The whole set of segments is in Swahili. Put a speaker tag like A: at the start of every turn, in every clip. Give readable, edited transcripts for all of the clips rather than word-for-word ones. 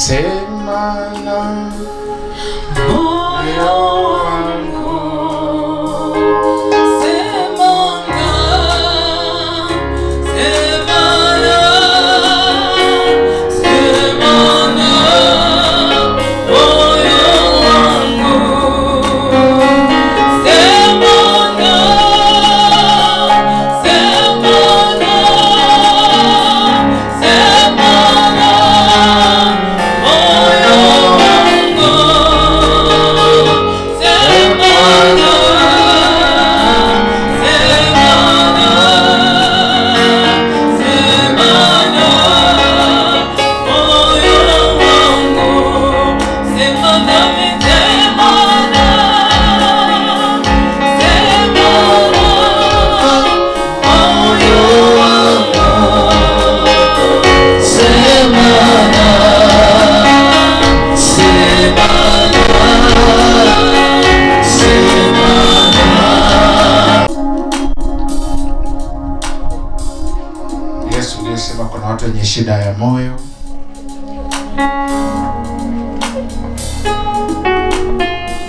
A: sema na moyo wangu, sema shida ya moyo,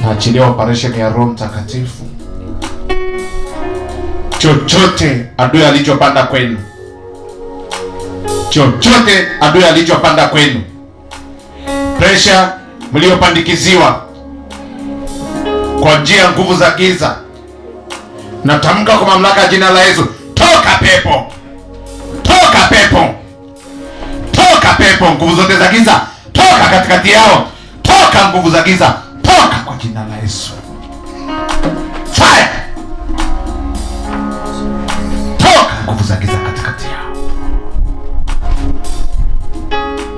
A: naachilia operation ya Roho Mtakatifu. Chochote adui alichopanda kwenu, chochote adui alichopanda kwenu, pressure mliopandikiziwa kwa njia ya nguvu za giza, natamka kwa mamlaka ya jina la Yesu, toka pepo, toka pepo, toka pepo, nguvu zote za giza, toka katikati yao, toka nguvu za giza, toka kwa jina la Yesu. Fire! Toka nguvu za giza katikati yao,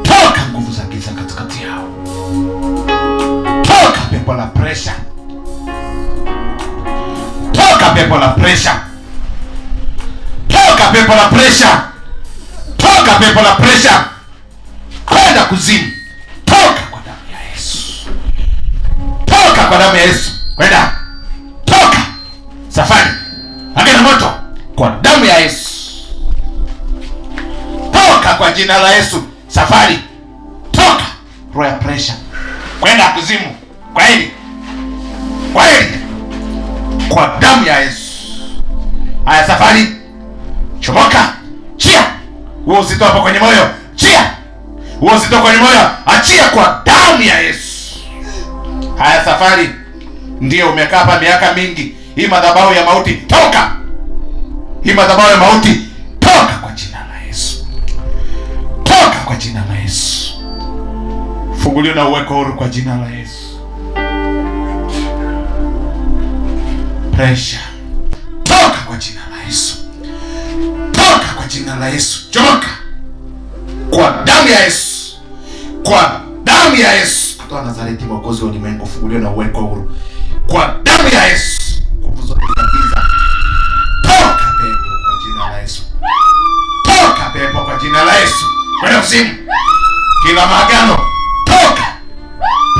A: toka nguvu za giza katikati yao, toka pepo la pressure, toka pepo la pressure, toka pepo la pressure, toka pepo la pressure, kwenda kuzimu, toka kwa damu ya Yesu, toka kwa damu ya Yesu, kwenda, toka safari, agana moto kwa damu ya Yesu, toka kwa jina la Yesu, safari, toka roho ya pressure, kwenda kuzimu, kwa hili, kwa hili, kwa damu ya Yesu. Haya, safari, chomoka, chia huo uzito hapo kwenye moyo, chia huo uzito kwenye moyo, achia kwa damu ya Yesu. Haya, safari, ndio umekaa hapa miaka mingi, hii madhabahu ya mauti, toka, hii madhabahu ya mauti, toka kwa jina la Yesu, toka kwa jina la Yesu, funguliwa na uweko huru kwa jina la Yesu. Pressure, toka kwa jina la Yesu, toka kwa jina la Yesu, chomoka kwa damu ya Yesu, kwa damu ya Yesu. Kutoka Nazareti, mwokozi wa ulimwengu, funguliwa na uweko huru kwa damu ya Yesu. Nguvu zote za giza, toka pepo kwa jina la Yesu, toka pepo kwa jina la Yesu, kwenda kuzimu, kila maagano, toka.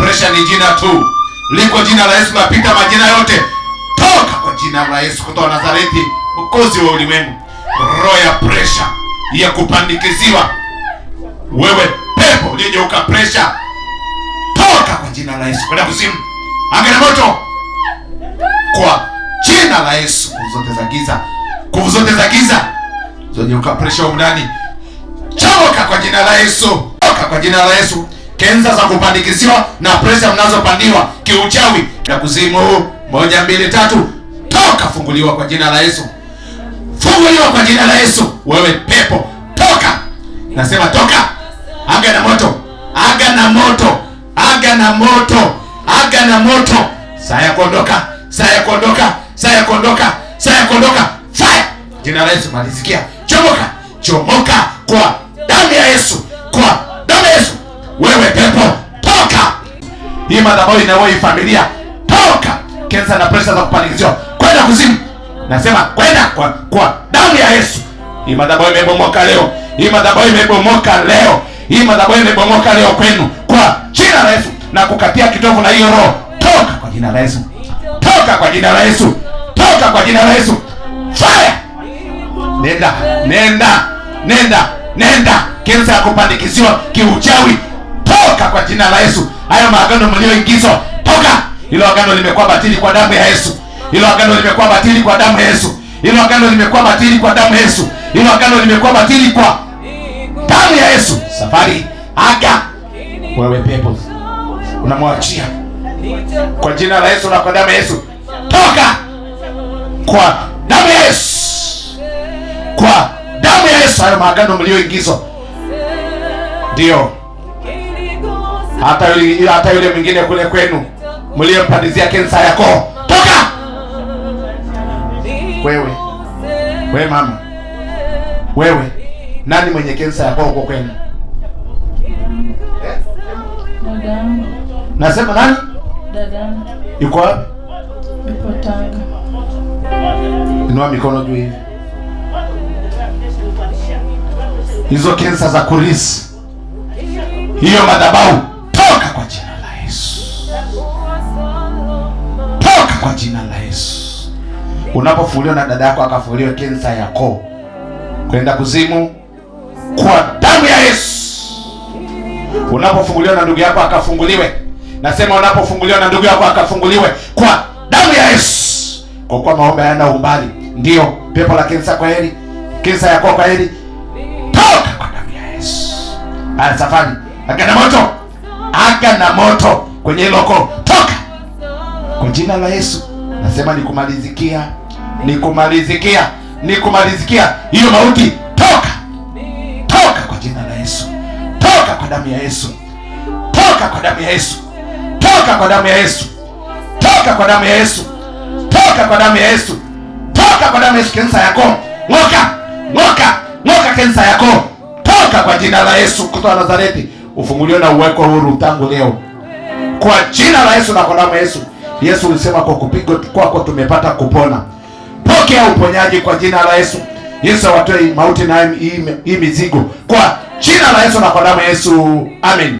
A: Pressure ni jina tu, liko jina la Yesu lapita majina yote, toka kwa jina la Yesu. Kutoka Nazareti, mwokozi wa ulimwengu, roho ya pressure, ya kupandikiziwa, wewe pepo uliyegeuka pressure, toka kwa jina la Yesu, kwenda kuzimu, agana moto kwa jina la Yesu. Nguvu zote za giza, nguvu zote za giza zilizogeuka pressure huko ndani, chomoka kwa jina la Yesu, toka kwa jina la Yesu. Kenza za kupandikiziwa na pressure mnazopandiwa kiuchawi na kuzimu, 1 2 3, toka, funguliwa kwa jina la Yesu, funguliwa kwa jina la Yesu. Wewe pepo, toka, nasema toka, aga na moto, aga na moto, aga na moto, aga na moto. Saa ya kuondoka, saa ya kuondoka, saa ya kuondoka, saa ya kuondoka, fire, jina la Yesu. Malizikia, chomoka, chomoka kwa damu ya Yesu, kwa damu ya Yesu. Wewe pepo, toka, hii madhabahu inayo familia, toka. Kenza na pressure za kupandikiziwa, kwenda kuzimu, nasema kwenda kwa damu ya Yesu. Hii madhabahu imebomoka leo, hii madhabahu imebomoka leo, hii madhabahu imebomoka leo kwenu kwa jina la Yesu, na kukatia kitovu na hiyo roho, toka kwa jina la Yesu, toka kwa jina la Yesu, toka kwa jina la Yesu, fire. Nenda, nenda, nenda, nenda. Kenza ya kupandikiziwa kiuchawi, toka kwa jina la Yesu. Haya maagano mlioingizwa, toka. Hilo agano limekuwa batili kwa damu ya Yesu. Hilo agano limekuwa batili kwa damu ya Yesu. Hilo agano limekuwa batili kwa damu ya Yesu. Hilo agano limekuwa batili kwa damu ya Yesu. Safari aga, wewe pepo unamwachia kwa jina la Yesu na kwa damu ya Yesu. Toka kwa damu ya Yesu, kwa damu ya Yesu. Hayo maagano mlioingizwa, ndio hata yule mwingine kule kwenu mliompandizia kensa yako, toka. Wewe mama, wewe nani mwenye kensa yako huko kwenu? Nasema nani?
B: Dada.
A: Yuko wapi?
B: Yuko Tanga.
A: Inua mikono juu hivi. Hizo kensa za kurisi, hiyo madhabahu, toka kwa jina la Yesu. Toka kwa jina la Yesu. Unapofuliwa na dada yako akafuliwa kensa ya koo, kwenda kuzimu kwa damu ya Yesu. Unapofunguliwa na ndugu yako akafunguliwe, nasema unapofunguliwa na ndugu yako akafunguliwe kwa damu ya Yesu. Kwa kuwa maombi hayana umbali. Ndio pepo la kensa, kwa heri. Kensa ya koo, kwa heri. Toka kwa damu ya Yesu. Haya, safari aga na moto, aga na moto kwenye hilo koo, toka kwa jina la Yesu. Nasema nikumalizikia hiyo mauti, toka kwa jina la Yesu. Toka kwa damu ya Yesu. Toka kwa damu ya Yesu. Toka kwa damu ya Yesu. Toka kwa damu ya Yesu. Toka kwa damu ya Yesu. Toka kwa damu ya Yesu. Kensa yako, ng'oka kensa yako, toka kwa jina la Yesu. Kutoka Nazareti, ufunguliwe na uweko huru tangu leo kwa jina la Yesu na kwa damu ya Yesu. Yesu ulisema kwa kupigwa kwako tumepata kupona. Pokea uponyaji kwa jina la Yesu. Yesu awatoe mauti na hii mizigo kwa jina la Yesu na kwa damu ya Yesu. Amen.